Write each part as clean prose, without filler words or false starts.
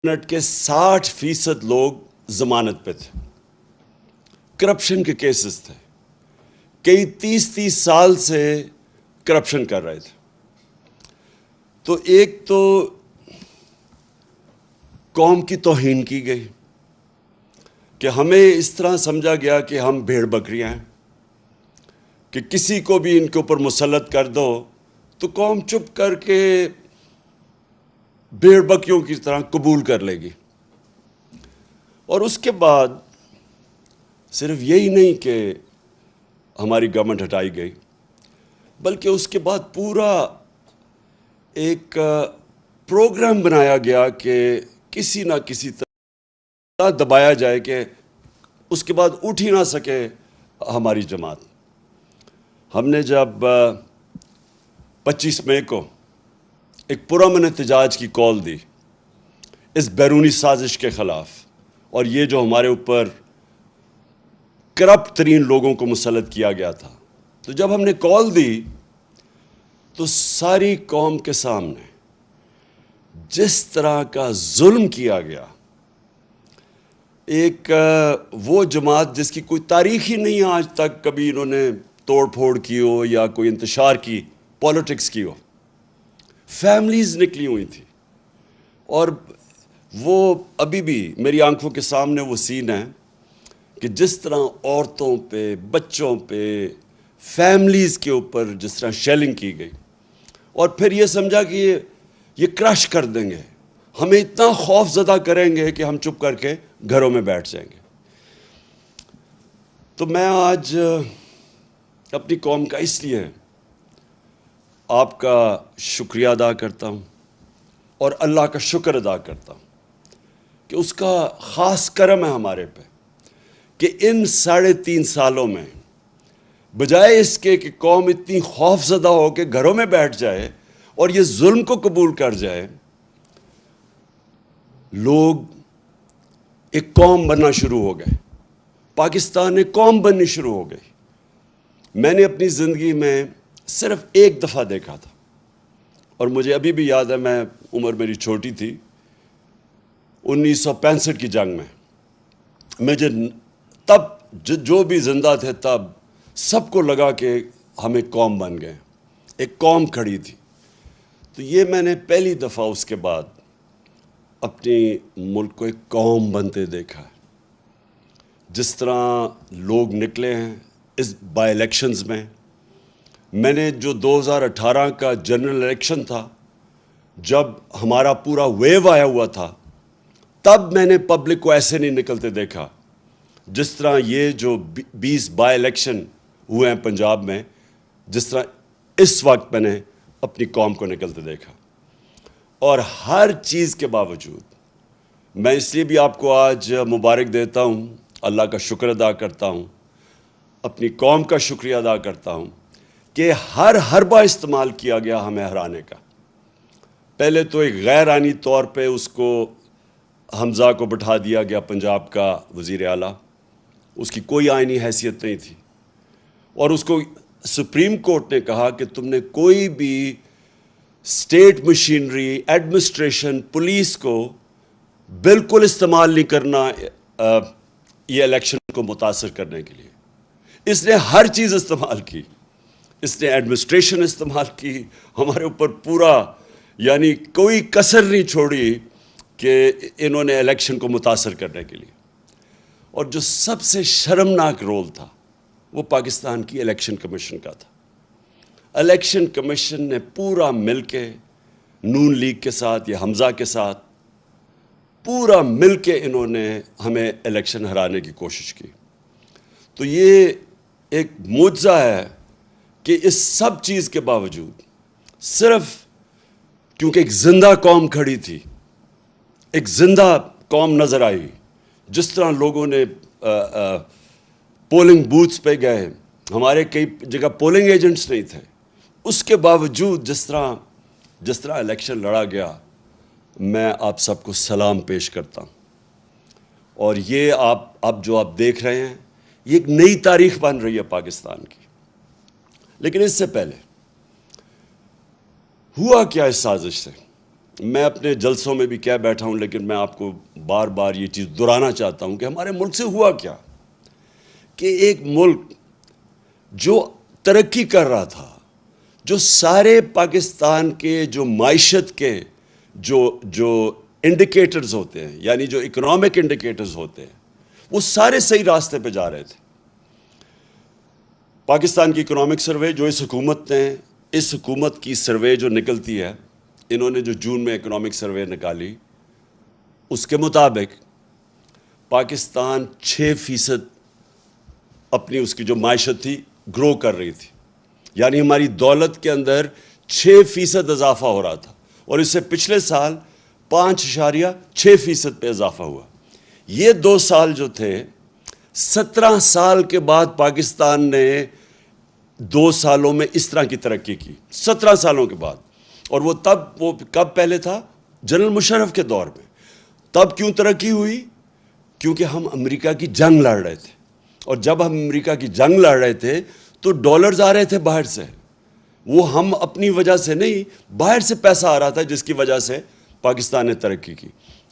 Minute کے 60% لوگ ضمانت پہ تھے، کرپشن کے کیسز تھے، کئی 30 سال سے کرپشن کر رہے تھے۔ تو ایک تو قوم کی توہین کی گئی کہ ہمیں اس طرح سمجھا گیا کہ ہم بھیڑ بکریاں ہیں، کہ کسی کو بھی ان کے اوپر مسلط کر دو تو قوم چپ کر کے بھیڑ بکریوں کی طرح قبول کر لے گی۔ اور اس کے بعد صرف یہی نہیں کہ ہماری گورنمنٹ ہٹائی گئی، بلکہ اس کے بعد پورا ایک پروگرام بنایا گیا کہ کسی نہ کسی طرح دبایا جائے کہ اس کے بعد اٹھ ہی نہ سکے ہماری جماعت۔ ہم نے جب 25 مئی کو ایک پرامن احتجاج کی کال دی اس بیرونی سازش کے خلاف، اور یہ جو ہمارے اوپر کرپٹ ترین لوگوں کو مسلط کیا گیا تھا، تو جب ہم نے کال دی تو ساری قوم کے سامنے جس طرح کا ظلم کیا گیا، ایک وہ جماعت جس کی کوئی تاریخ ہی نہیں آج تک کبھی انہوں نے توڑ پھوڑ کی ہو یا کوئی انتشار کی، پالیٹکس کی ہو، فیملیز نکلی ہوئی تھی، اور وہ ابھی بھی میری آنکھوں کے سامنے وہ سین ہے کہ جس طرح عورتوں پہ، بچوں پہ، فیملیز کے اوپر جس طرح شیلنگ کی گئی، اور پھر یہ سمجھا کہ یہ کرش کر دیں گے، ہمیں اتنا خوف زدہ کریں گے کہ ہم چپ کر کے گھروں میں بیٹھ جائیں گے۔ تو میں آج اپنی قوم کا اس لیے آپ کا شکریہ ادا کرتا ہوں اور اللہ کا شکر ادا کرتا ہوں کہ اس کا خاص کرم ہے ہمارے پہ کہ ان 3.5 سالوں میں بجائے اس کے کہ قوم اتنی خوف زدہ ہو کہ گھروں میں بیٹھ جائے اور یہ ظلم کو قبول کر جائے، لوگ ایک قوم بننا شروع ہو گئے، پاکستان ایک قوم بننی شروع ہو گئی۔ میں نے اپنی زندگی میں صرف ایک دفعہ دیکھا تھا، اور مجھے ابھی بھی یاد ہے، میں عمر میری چھوٹی تھی، 1965 کی جنگ میں مجھے تب جو بھی زندہ تھے تب سب کو لگا کہ ہم ایک قوم بن گئے، ایک قوم کھڑی تھی۔ تو یہ میں نے پہلی دفعہ اس کے بعد اپنی ملک کو ایک قوم بنتے دیکھا ہے۔ جس طرح لوگ نکلے ہیں اس بائی الیکشنز میں نے جو 2018 کا جنرل الیکشن تھا، جب ہمارا پورا ویو آیا ہوا تھا، تب میں نے پبلک کو ایسے نہیں نکلتے دیکھا جس طرح یہ جو 20 بائی الیکشن ہوئے ہیں پنجاب میں، جس طرح اس وقت میں نے اپنی قوم کو نکلتے دیکھا۔ اور ہر چیز کے باوجود میں اس لیے بھی آپ کو آج مبارک دیتا ہوں، اللہ کا شکر ادا کرتا ہوں، اپنی قوم کا شکریہ ادا کرتا ہوں کہ ہر حربہ استعمال کیا گیا ہمیں ہرانے کا۔ پہلے تو ایک غیر آئینی طور پہ اس کو حمزہ کو بٹھا دیا گیا پنجاب کا وزیر اعلیٰ، اس کی کوئی آئینی حیثیت نہیں تھی، اور اس کو سپریم کورٹ نے کہا کہ تم نے کوئی بھی اسٹیٹ مشینری، ایڈمنسٹریشن، پولیس کو بالکل استعمال نہیں کرنا یہ الیکشن کو متاثر کرنے کے لیے۔ اس نے ہر چیز استعمال کی، اس نے ایڈمنسٹریشن استعمال کی، ہمارے اوپر پورا، یعنی کوئی کسر نہیں چھوڑی کہ انہوں نے الیکشن کو متاثر کرنے کے لیے۔ اور جو سب سے شرمناک رول تھا وہ پاکستان کی الیکشن کمیشن کا تھا۔ الیکشن کمیشن نے پورا مل کے نون لیگ کے ساتھ یا حمزہ کے ساتھ پورا مل کے انہوں نے ہمیں الیکشن ہرانے کی کوشش کی۔ تو یہ ایک معجزہ ہے کہ اس سب چیز کے باوجود صرف کیونکہ ایک زندہ قوم کھڑی تھی، ایک زندہ قوم نظر آئی، جس طرح لوگوں نے پولنگ بوتھس پہ گئے، ہمارے کئی جگہ پولنگ ایجنٹس نہیں تھے، اس کے باوجود جس طرح الیکشن لڑا گیا، میں آپ سب کو سلام پیش کرتا ہوں۔ اور یہ اب جو آپ دیکھ رہے ہیں، یہ ایک نئی تاریخ بن رہی ہے پاکستان کی۔ لیکن اس سے پہلے ہوا کیا اس سازش سے؟ میں اپنے جلسوں میں بھی کہہ بیٹھا ہوں، لیکن میں آپ کو بار بار یہ چیز دہرانا چاہتا ہوں کہ ہمارے ملک سے ہوا کیا کہ ایک ملک جو ترقی کر رہا تھا، جو سارے پاکستان کے جو معیشت کے جو انڈیکیٹرز ہوتے ہیں، یعنی جو اکنامک انڈیکیٹرز ہوتے ہیں، وہ سارے صحیح راستے پہ جا رہے تھے. پاکستان کی اکنامک سروے جو اس حکومت کی سروے جو نکلتی ہے، انہوں نے جو جون میں اکنامک سروے نکالی، اس کے مطابق پاکستان 6% اپنی اس کی جو معیشت تھی گرو کر رہی تھی. یعنی ہماری دولت کے اندر 6% اضافہ ہو رہا تھا، اور اس سے پچھلے سال 5.6% پہ اضافہ ہوا. یہ 2 سال جو تھے، 17 سال کے بعد پاکستان نے 2 سالوں میں اس طرح کی ترقی کی، 17 سالوں کے بعد. اور وہ کب پہلے تھا؟ جنرل مشرف کے دور میں. تب کیوں ترقی ہوئی؟ کیونکہ ہم امریکہ کی جنگ لڑ رہے تھے، اور جب ہم امریکہ کی جنگ لڑ رہے تھے تو ڈالرز آ رہے تھے باہر سے. وہ ہم اپنی وجہ سے نہیں، باہر سے پیسہ آ رہا تھا، جس کی وجہ سے پاکستان نے ترقی کی.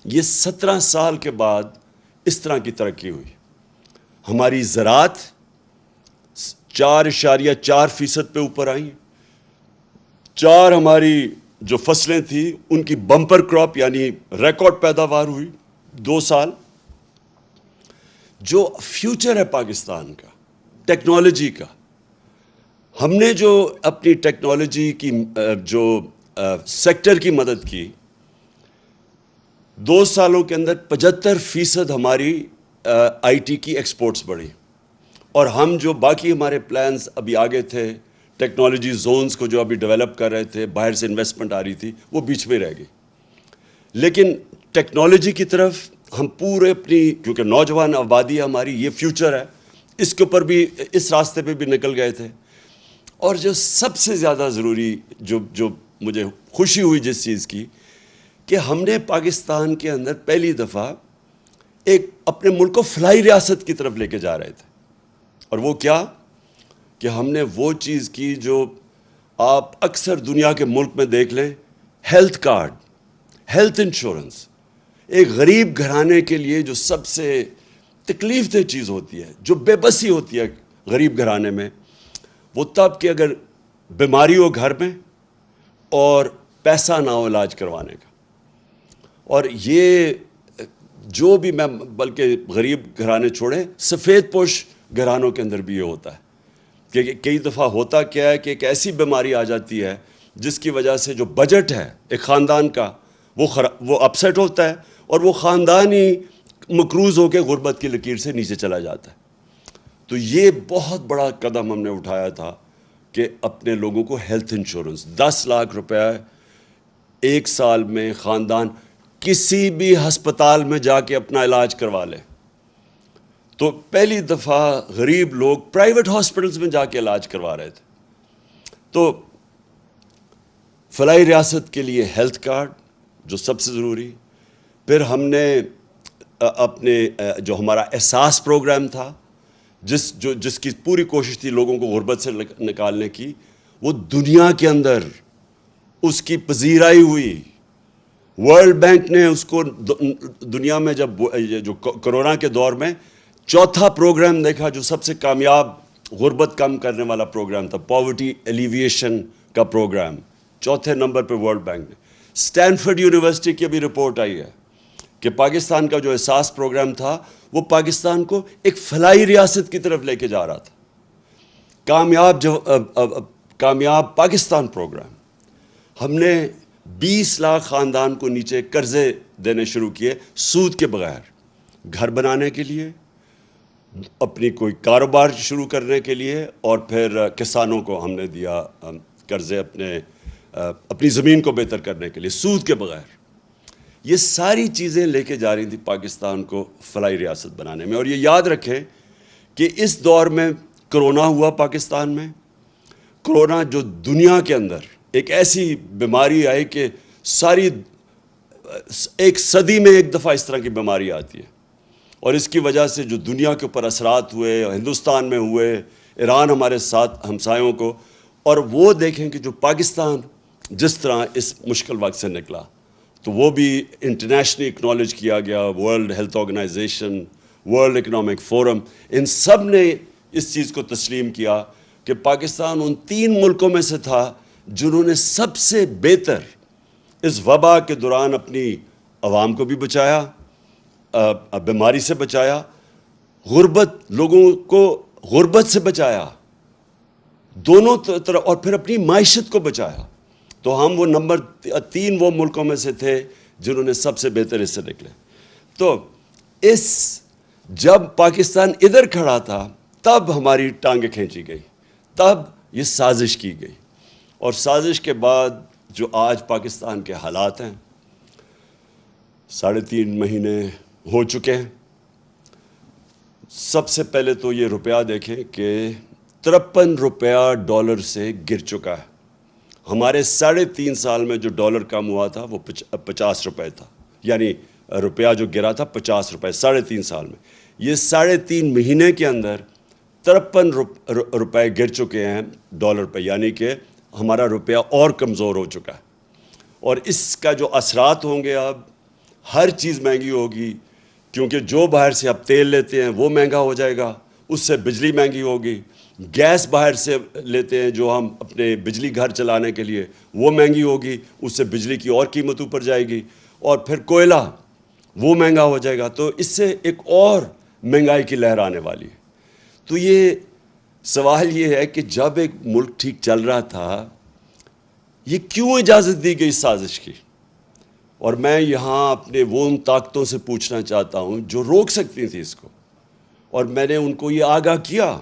یہ 17 سال کے بعد اس طرح کی ترقی ہوئی. ہماری زراعت 4.4% پہ اوپر آئی. 4 ہماری جو فصلیں تھیں ان کی بمپر کراپ یعنی ریکارڈ پیداوار ہوئی 2 سال. جو فیوچر ہے پاکستان کا، ٹیکنالوجی کا، ہم نے جو اپنی ٹیکنالوجی کی جو سیکٹر کی مدد کی، 2 سالوں کے اندر 75% ہماری آئی ٹی کی ایکسپورٹس بڑھی. اور ہم جو باقی ہمارے پلانز ابھی آگے تھے، ٹیکنالوجی زونز کو جو ابھی ڈیولپ کر رہے تھے، باہر سے انویسٹمنٹ آ رہی تھی، وہ بیچ میں رہ گئی. لیکن ٹیکنالوجی کی طرف ہم پورے اپنی، کیونکہ نوجوان آبادی ہماری، یہ فیوچر ہے، اس کے اوپر بھی، اس راستے پہ بھی نکل گئے تھے. اور جو سب سے زیادہ ضروری، جو مجھے خوشی ہوئی جس چیز کی، کہ ہم نے پاکستان کے اندر پہلی دفعہ ایک اپنے ملک کو فلاحی ریاست کی طرف لے کے جا رہے تھے. اور وہ کیا کہ ہم نے وہ چیز کی جو آپ اکثر دنیا کے ملک میں دیکھ لیں، ہیلتھ کارڈ، ہیلتھ انشورنس. ایک غریب گھرانے کے لیے جو سب سے تکلیف دہ چیز ہوتی ہے، جو بے بسی ہوتی ہے غریب گھرانے میں، وہ تب کہ اگر بیماری ہو گھر میں اور پیسہ نہ ہو علاج کروانے کا. اور یہ جو بھی، میں بلکہ غریب گھرانے چھوڑیں، سفید پوش گھرانوں کے اندر بھی یہ ہوتا ہے کہ کئی دفعہ ہوتا کیا ہے کہ ایک ایسی بیماری آ جاتی ہے جس کی وجہ سے جو بجٹ ہے ایک خاندان کا، وہ اپسیٹ ہوتا ہے، اور وہ خاندان ہی مقروض ہو کے غربت کی لکیر سے نیچے چلا جاتا ہے. تو یہ بہت بڑا قدم ہم نے اٹھایا تھا کہ اپنے لوگوں کو ہیلتھ انشورنس 10 لاکھ روپے 1 سال میں خاندان کسی بھی ہسپتال میں جا کے اپنا علاج کروا لے. تو پہلی دفعہ غریب لوگ پرائیویٹ ہاسپٹلز میں جا کے علاج کروا رہے تھے. تو فلاحی ریاست کے لیے ہیلتھ کارڈ جو سب سے ضروری. پھر ہم نے اپنے جو ہمارا احساس پروگرام تھا، جس کی پوری کوشش تھی لوگوں کو غربت سے نکالنے کی، وہ دنیا کے اندر اس کی پذیرائی ہوئی. ورلڈ بینک نے اس کو دنیا میں جب جو کرونا کے دور میں 4تھا پروگرام دیکھا جو سب سے کامیاب غربت کم کرنے والا پروگرام تھا، پاورٹی ایلیویشن کا پروگرام، 4تھے نمبر پہ ورلڈ بینک نے. اسٹینفورڈ یونیورسٹی کی ابھی رپورٹ آئی ہے کہ پاکستان کا جو احساس پروگرام تھا وہ پاکستان کو ایک فلاحی ریاست کی طرف لے کے جا رہا تھا. کامیاب پاکستان پروگرام. ہم نے 20 لاکھ خاندان کو نیچے قرضے دینے شروع کیے سود کے بغیر، گھر بنانے کے لیے، اپنی کوئی کاروبار شروع کرنے کے لیے، اور پھر کسانوں کو ہم نے دیا قرضے اپنی زمین کو بہتر کرنے کے لیے سود کے بغیر. یہ ساری چیزیں لے کے جا رہی تھی پاکستان کو فلاحی ریاست بنانے میں. اور یہ یاد رکھیں کہ اس دور میں کرونا ہوا پاکستان میں. کرونا جو دنیا کے اندر ایک ایسی بیماری آئی کہ ساری ایک صدی میں ایک دفعہ اس طرح کی بیماری آتی ہے، اور اس کی وجہ سے جو دنیا کے اوپر اثرات ہوئے، ہندوستان میں ہوئے، ایران ہمارے ساتھ ہمسایوں کو. اور وہ دیکھیں کہ جو پاکستان جس طرح اس مشکل وقت سے نکلا، تو وہ بھی انٹرنیشنلی اکنالج کیا گیا. World Health Organization, World Economic Forum, ان سب نے اس چیز کو تسلیم کیا کہ پاکستان ان 3 ملکوں میں سے تھا جنہوں نے سب سے بہتر اس وبا کے دوران اپنی عوام کو بھی بچایا, بیماری سے بچایا, لوگوں کو غربت سے بچایا, دونوں طرف, اور پھر اپنی معیشت کو بچایا. تو ہم وہ نمبر 3 وہ ملکوں میں سے تھے جنہوں نے سب سے بہتر اس سے نکلے. تو جب پاکستان ادھر کھڑا تھا تب ہماری ٹانگیں کھینچی گئی, تب یہ سازش کی گئی. اور سازش کے بعد جو آج پاکستان کے حالات ہیں, 3.5 مہینے ہو چکے ہیں. سب سے پہلے تو یہ روپیہ دیکھیں کہ 53 روپیہ ڈالر سے گر چکا ہے. ہمارے 3.5 سال میں جو ڈالر کم ہوا تھا وہ 50 روپے تھا, یعنی روپیہ جو گرا تھا 50 روپے 3.5 سال میں. یہ 3.5 مہینے کے اندر 53 روپے گر چکے ہیں ڈالر پہ, یعنی کہ ہمارا روپیہ اور کمزور ہو چکا ہے. اور اس کا جو اثرات ہوں گے, اب ہر چیز مہنگی ہوگی, کیونکہ جو باہر سے اب تیل لیتے ہیں وہ مہنگا ہو جائے گا, اس سے بجلی مہنگی ہوگی. گیس باہر سے لیتے ہیں جو ہم اپنے بجلی گھر چلانے کے لیے, وہ مہنگی ہوگی, اس سے بجلی کی اور قیمت اوپر جائے گی. اور پھر کوئلہ وہ مہنگا ہو جائے گا, تو اس سے ایک اور مہنگائی کی لہر آنے والی ہے. تو یہ سوال یہ ہے کہ جب ایک ملک ٹھیک چل رہا تھا, یہ کیوں اجازت دی گئی سازش کی؟ اور میں یہاں اپنے وہ ان طاقتوں سے پوچھنا چاہتا ہوں جو روک سکتی تھیں اس کو, اور میں نے ان کو یہ آگاہ کیا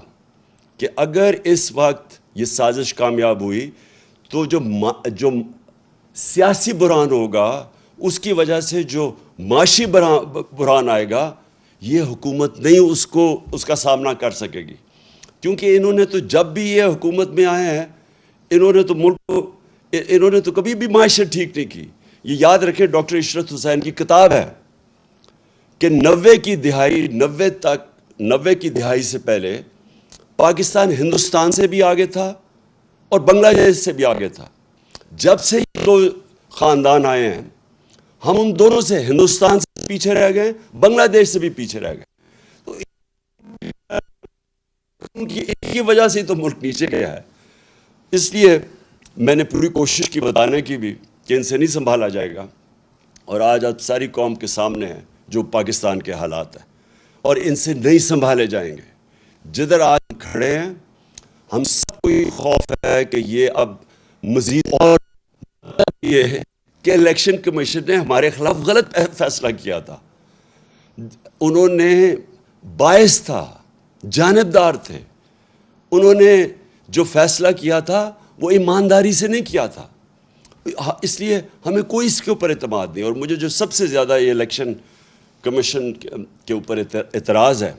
کہ اگر اس وقت یہ سازش کامیاب ہوئی تو جو سیاسی بحران ہوگا, اس کی وجہ سے جو معاشی بحران آئے گا, یہ حکومت نہیں اس کا سامنا کر سکے گی. کیونکہ انہوں نے تو جب بھی یہ حکومت میں آئے ہیں, انہوں نے تو کبھی بھی معیشت ٹھیک نہیں کی. یہ یاد رکھیں, ڈاکٹر عشرت حسین کی کتاب ہے کہ 90 کی دہائی سے پہلے پاکستان ہندوستان سے بھی آگے تھا اور بنگلہ دیش سے بھی آگے تھا. جب سے یہ 2 خاندان آئے ہیں, ہم ان دونوں سے, ہندوستان سے پیچھے رہ گئے, بنگلہ دیش سے بھی پیچھے رہ گئے. تو ان کی وجہ سے تو ملک نیچے گیا ہے. اس لیے میں نے پوری کوشش کی بتانے کی بھی کہ ان سے نہیں سنبھالا جائے گا, اور آج آپ ساری قوم کے سامنے ہیں جو پاکستان کے حالات ہیں, اور ان سے نہیں سنبھالے جائیں گے. جدھر آج کھڑے ہیں, ہم سب کو یہ خوف ہے کہ یہ اب مزید, اور یہ ہے کہ الیکشن کمیشن نے ہمارے خلاف غلط فیصلہ کیا تھا. انہوں نے باعث تھا, جانبدار تھے, انہوں نے جو فیصلہ کیا تھا وہ ایمانداری سے نہیں کیا تھا. اس لیے ہمیں کوئی اس کے اوپر اعتماد نہیں. اور مجھے جو سب سے زیادہ یہ الیکشن کمیشن کے اوپر اعتراض ہے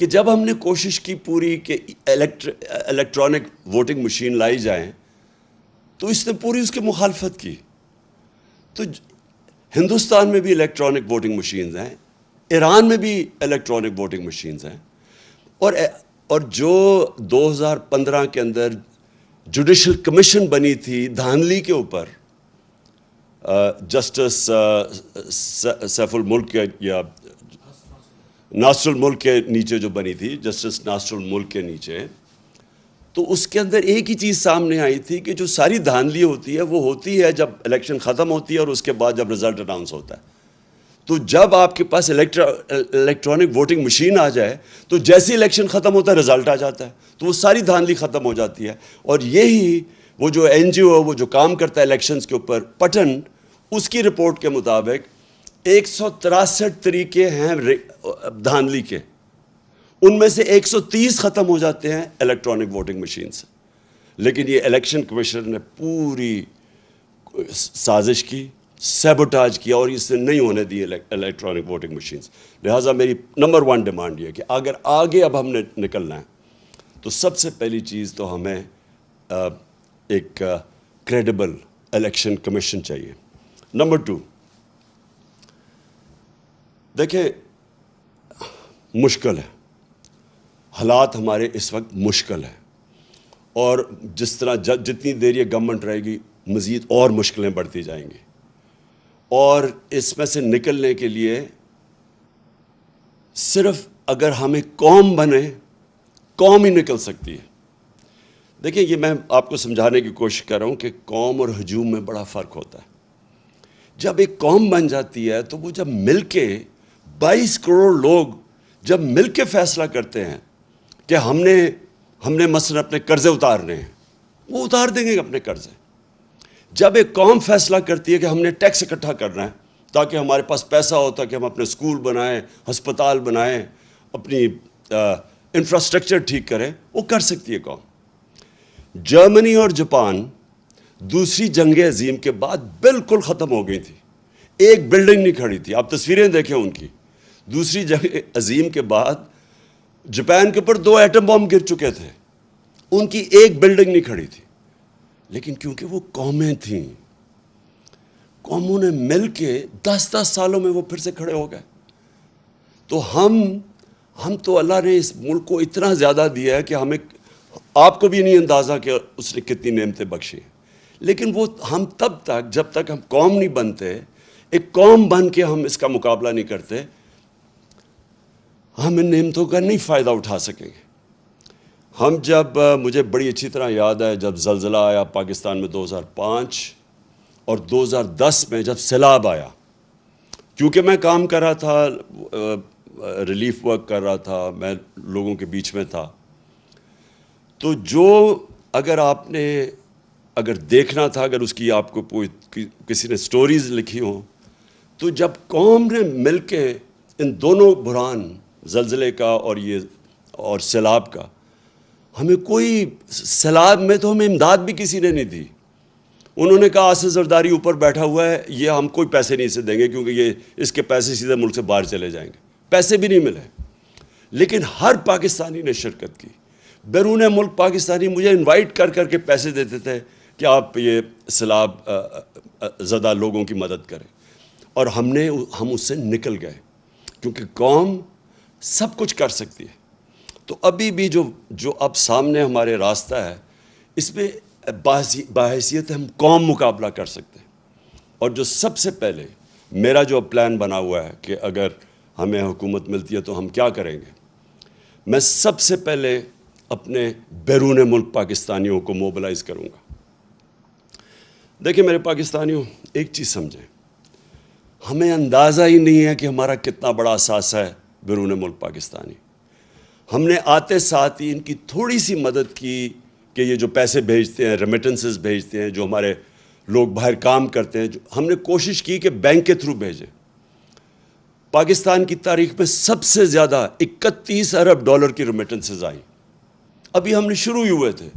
کہ جب ہم نے کوشش کی پوری کہ الیکٹرانک ووٹنگ مشین لائی جائیں, تو اس نے پوری اس کی مخالفت کی. تو ہندوستان میں بھی الیکٹرانک ووٹنگ مشینز ہیں, ایران میں بھی الیکٹرانک ووٹنگ مشینز ہیں, اور جو 2015 کے اندر جوڈیشل کمیشن بنی تھی دھاندلی کے اوپر, جسٹس سیف الملک یا ناصر الملک کے نیچے جو بنی تھی, جسٹس ناصر الملک کے نیچے, تو اس کے اندر ایک ہی چیز سامنے آئی تھی کہ جو ساری دھاندلی ہوتی ہے وہ ہوتی ہے جب الیکشن ختم ہوتی ہے اور اس کے بعد جب رزلٹ اناؤنس ہوتا ہے. تو جب آپ کے پاس الیکٹرانک ووٹنگ مشین آ جائے تو جیسے الیکشن ختم ہوتا ہے رزلٹ آ جاتا ہے, تو وہ ساری دھاندلی ختم ہو جاتی ہے. اور یہی وہ جو این جی او وہ جو کام کرتا ہے الیکشنز کے اوپر, پٹن, اس کی رپورٹ کے مطابق 163 طریقے ہیں دھاندلی کے, ان میں سے 130 ختم ہو جاتے ہیں الیکٹرانک ووٹنگ مشین سے. لیکن یہ الیکشن کمیشن نے پوری سازش کی, سیبوٹاج کیا, اور اس نے نہیں ہونے دی الیکٹرانک ووٹنگ مشینز. لہٰذا میری نمبر 1 ڈیمانڈ یہ ہے کہ اگر آگے اب ہم نے نکلنا ہے تو سب سے پہلی چیز تو ہمیں ایک کریڈیبل الیکشن کمیشن چاہیے. نمبر 2, دیکھیں مشکل ہے, حالات ہمارے اس وقت مشکل ہیں, اور جس طرح جتنی دیر یہ گورنمنٹ رہے گی مزید اور مشکلیں بڑھتی جائیں گی. اور اس میں سے نکلنے کے لیے صرف اگر ہمیں قوم بنے، قوم ہی نکل سکتی ہے۔ دیکھیں، یہ میں آپ کو سمجھانے کی کوشش کر رہا ہوں کہ قوم اور ہجوم میں بڑا فرق ہوتا ہے۔ جب ایک قوم بن جاتی ہے تو وہ جب مل کے 22 کروڑ لوگ جب مل کے فیصلہ کرتے ہیں کہ ہم نے مثلا اپنے قرضے اتارنے ہیں، وہ اتار دیں گے اپنے قرضے۔ جب ایک قوم فیصلہ کرتی ہے کہ ہم نے ٹیکس اکٹھا کرنا ہے تاکہ ہمارے پاس پیسہ ہو، تاکہ ہم اپنے اسکول بنائیں، ہسپتال بنائیں، اپنی انفراسٹرکچر ٹھیک کریں، وہ کر سکتی ہے قوم۔ جرمنی اور جاپان دوسری جنگ عظیم کے بعد بالکل ختم ہو گئی تھی، ایک بلڈنگ نہیں کھڑی تھی۔ آپ تصویریں دیکھیں ان کی، دوسری جنگ عظیم کے بعد جاپان کے اوپر 2 ایٹم بم گر چکے تھے، ان کی ایک بلڈنگ نہیں کھڑی تھی، لیکن کیونکہ وہ قومیں تھیں، قوموں نے مل کے 10 سالوں میں وہ پھر سے کھڑے ہو گئے۔ تو ہم تو اللہ نے اس ملک کو اتنا زیادہ دیا ہے کہ ہمیں، آپ کو بھی نہیں اندازہ کہ اس نے کتنی نعمتیں بخشی ہیں، لیکن وہ ہم تب تک، جب تک ہم قوم نہیں بنتے، ایک قوم بن کے ہم اس کا مقابلہ نہیں کرتے، ہم ان نعمتوں کا نہیں فائدہ اٹھا سکیں گے۔ ہم جب، مجھے بڑی اچھی طرح یاد ہے جب زلزلہ آیا پاکستان میں 2005 اور 2010 میں جب سیلاب آیا، کیونکہ میں کام کر رہا تھا، ریلیف ورک کر رہا تھا، میں لوگوں کے بیچ میں تھا، تو اگر دیکھنا تھا، اگر اس کی آپ کو کسی نے سٹوریز لکھی ہوں، تو جب قوم نے مل کے ان دونوں بحران، زلزلے کا اور سیلاب کا، ہمیں کوئی، سیلاب میں تو ہمیں امداد بھی کسی نے نہیں دی۔ انہوں نے کہا آصف زرداری اوپر بیٹھا ہوا ہے، یہ ہم کوئی پیسے نہیں اسے دیں گے کیونکہ اس کے پیسے سیدھے ملک سے باہر چلے جائیں گے، پیسے بھی نہیں ملے۔ لیکن ہر پاکستانی نے شرکت کی، بیرون ملک پاکستانی مجھے انوائٹ کر کے پیسے دیتے تھے کہ آپ یہ سیلاب زدہ لوگوں کی مدد کریں، اور ہم اس سے نکل گئے، کیونکہ قوم سب کچھ کر سکتی ہے۔ تو ابھی بھی جو اب سامنے ہمارے راستہ ہے، اس میں باحیثیت ہم قوم مقابلہ کر سکتے ہیں۔ اور جو سب سے پہلے میرا جو پلان بنا ہوا ہے کہ اگر ہمیں حکومت ملتی ہے تو ہم کیا کریں گے، میں سب سے پہلے اپنے بیرون ملک پاکستانیوں کو موبلائز کروں گا۔ دیکھیں میرے پاکستانیوں، ایک چیز سمجھیں، ہمیں اندازہ ہی نہیں ہے کہ ہمارا کتنا بڑا اثاثہ ہے بیرون ملک پاکستانی۔ ہم نے آتے ساتھ ہی ان کی تھوڑی سی مدد کی کہ یہ جو پیسے بھیجتے ہیں، ریمیٹنسز بھیجتے ہیں، جو ہمارے لوگ باہر کام کرتے ہیں، ہم نے کوشش کی کہ بینک کے تھرو بھیجیں۔ پاکستان کی تاریخ میں سب سے زیادہ 31 ارب ڈالر کی ریمیٹنسز آئیں۔ ابھی ہم نے شروع ہی ہوئے تھے،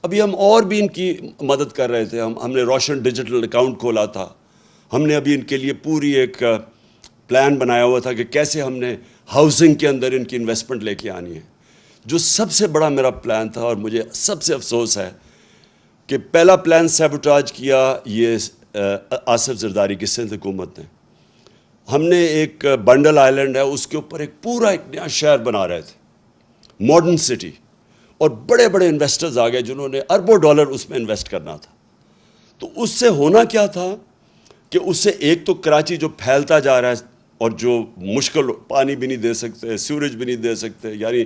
ابھی ہم اور بھی ان کی مدد کر رہے تھے۔ ہم نے روشن ڈیجیٹل اکاؤنٹ کھولا تھا، ہم نے ابھی ان کے لیے پوری ایک پلان بنایا ہوا تھا کہ کیسے ہم نے ہاؤسنگ کے اندر ان کی انویسٹمنٹ لے کے آنی ہے۔ جو سب سے بڑا میرا پلان تھا، اور مجھے سب سے افسوس ہے کہ پہلا پلان سیبوٹاج کیا یہ آصف زرداری کی سندھ حکومت نے۔ ہم نے ایک بنڈل آئلینڈ ہے، اس کے اوپر ایک نیا شہر بنا رہے تھے، ماڈرن سٹی، اور بڑے بڑے انویسٹرز آ گئے جنہوں نے اربوں ڈالر اس میں انویسٹ کرنا تھا۔ تو اس سے ہونا کیا تھا کہ اس سے ایک تو کراچی جو پھیلتا جا رہا ہے اور جو مشکل، پانی بھی نہیں دے سکتے، سیوریج بھی نہیں دے سکتے، یعنی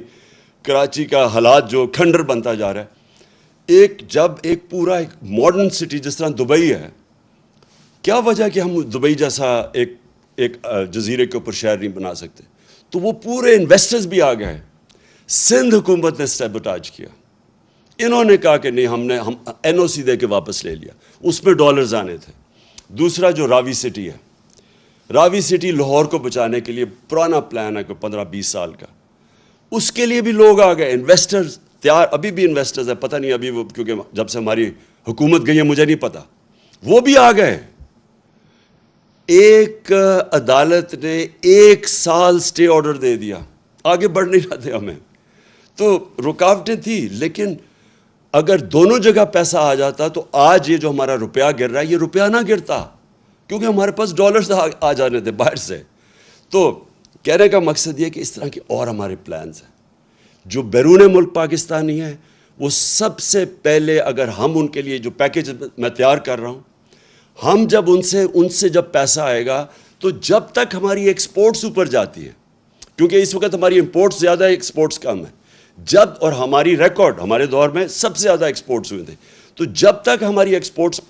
کراچی کا حالات جو کھنڈر بنتا جا رہا ہے، جب ایک پورا ایک ماڈرن سٹی جس طرح دبئی ہے، کیا وجہ کہ ہم دبئی جیسا ایک جزیرے کے اوپر شہر نہیں بنا سکتے؟ تو وہ پورے انویسٹرز بھی آ گئے۔ سندھ حکومت نے سیبوٹاج کیا، انہوں نے کہا کہ نہیں، ہم این او سی دے کے واپس لے لیا، اس میں ڈالرز آنے تھے۔ دوسرا جو راوی سٹی ہے، راوی سٹی لاہور کو بچانے کے لیے پرانا پلان ہے کوئی 15-20 سال کا، اس کے لیے بھی لوگ آ گئے، انویسٹرز تیار، ابھی بھی انویسٹرز ہیں، پتہ نہیں ابھی وہ، کیونکہ جب سے ہماری حکومت گئی ہے مجھے نہیں پتہ، وہ بھی آ گئے۔ ایک عدالت نے 1 سال سٹے آرڈر دے دیا، آگے بڑھ نہیں رہے تھے ہمیں، تو رکاوٹیں تھیں۔ لیکن اگر دونوں جگہ پیسہ آ جاتا تو آج یہ جو ہمارا روپیہ گر رہا ہے، یہ روپیہ نہ گرتا، کیونکہ ہمارے پاس ڈالرز آ جانے تھے باہر سے۔ تو کہنے کا مقصد یہ کہ اس طرح کے اور ہمارے پلانز ہیں۔ جو بیرون ملک پاکستانی ہیں، وہ سب سے پہلے، اگر ہم ان کے لیے جو پیکیج میں تیار کر رہا ہوں، ہم جب ان سے جب پیسہ آئے گا تو جب تک ہماری ایکسپورٹس اوپر جاتی ہے، کیونکہ اس وقت ہماری امپورٹس زیادہ ہے، ایکسپورٹس کم ہے، اور ہماری ریکارڈ ہمارے دور میں سب سے زیادہ ایکسپورٹس ہوئے تھے، تو جب تک ہماری ایکسپورٹس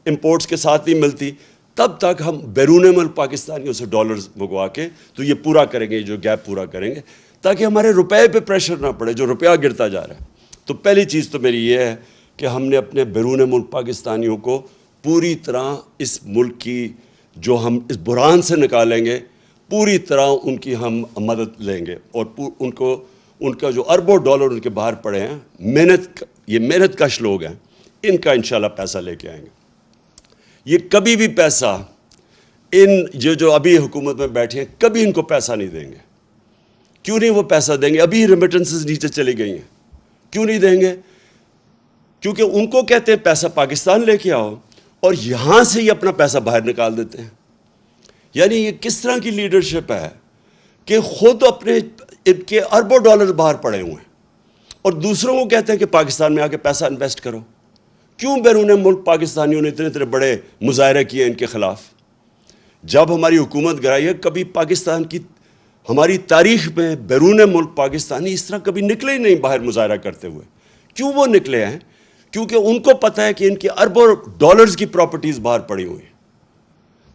امپورٹس کے ساتھ نہیں ملتی تب تک ہم بیرون ملک پاکستانیوں سے ڈالرز منگوا کے تو یہ پورا کریں گے، جو گیپ پورا کریں گے، تاکہ ہمارے روپے پہ پریشر نہ پڑے جو روپیہ گرتا جا رہا ہے۔ تو پہلی چیز تو میری یہ ہے کہ ہم نے اپنے بیرون ملک پاکستانیوں کو پوری طرح اس ملک کی جو ہم اس بحران سے نکالیں گے، پوری طرح ان کی ہم مدد لیں گے، اور ان کا جو اربوں ڈالر ان کے باہر پڑے ہیں، یہ محنت کش لوگ ہیں، ان کا انشاءاللہ پیسہ لے کے آئیں گے۔ یہ کبھی بھی پیسہ جو ابھی حکومت میں بیٹھے ہیں کبھی ان کو پیسہ نہیں دیں گے۔ کیوں نہیں وہ پیسہ دیں گے؟ ابھی ریمیٹنسز نیچے چلی گئی ہیں، کیوں نہیں دیں گے؟ کیونکہ ان کو کہتے ہیں پیسہ پاکستان لے کے آؤ، اور یہاں سے ہی اپنا پیسہ باہر نکال دیتے ہیں۔ یعنی یہ کس طرح کی لیڈرشپ ہے کہ خود اپنے ان کے اربوں ڈالر باہر پڑے ہوئے ہیں اور دوسروں کو کہتے ہیں کہ پاکستان میں آ کے پیسہ انویسٹ کرو۔ کیوں بیرون ملک پاکستانیوں نے اتنے بڑے مظاہرے کیے ان کے خلاف؟ جب ہماری حکومت گرائی ہے، کبھی پاکستان کی ہماری تاریخ میں بیرون ملک پاکستانی اس طرح کبھی نکلے ہی نہیں باہر مظاہرہ کرتے ہوئے۔ کیوں وہ نکلے ہیں؟ کیونکہ ان کو پتہ ہے کہ ان کے اربوں ڈالرز کی پراپرٹیز باہر پڑی ہوئی ہیں،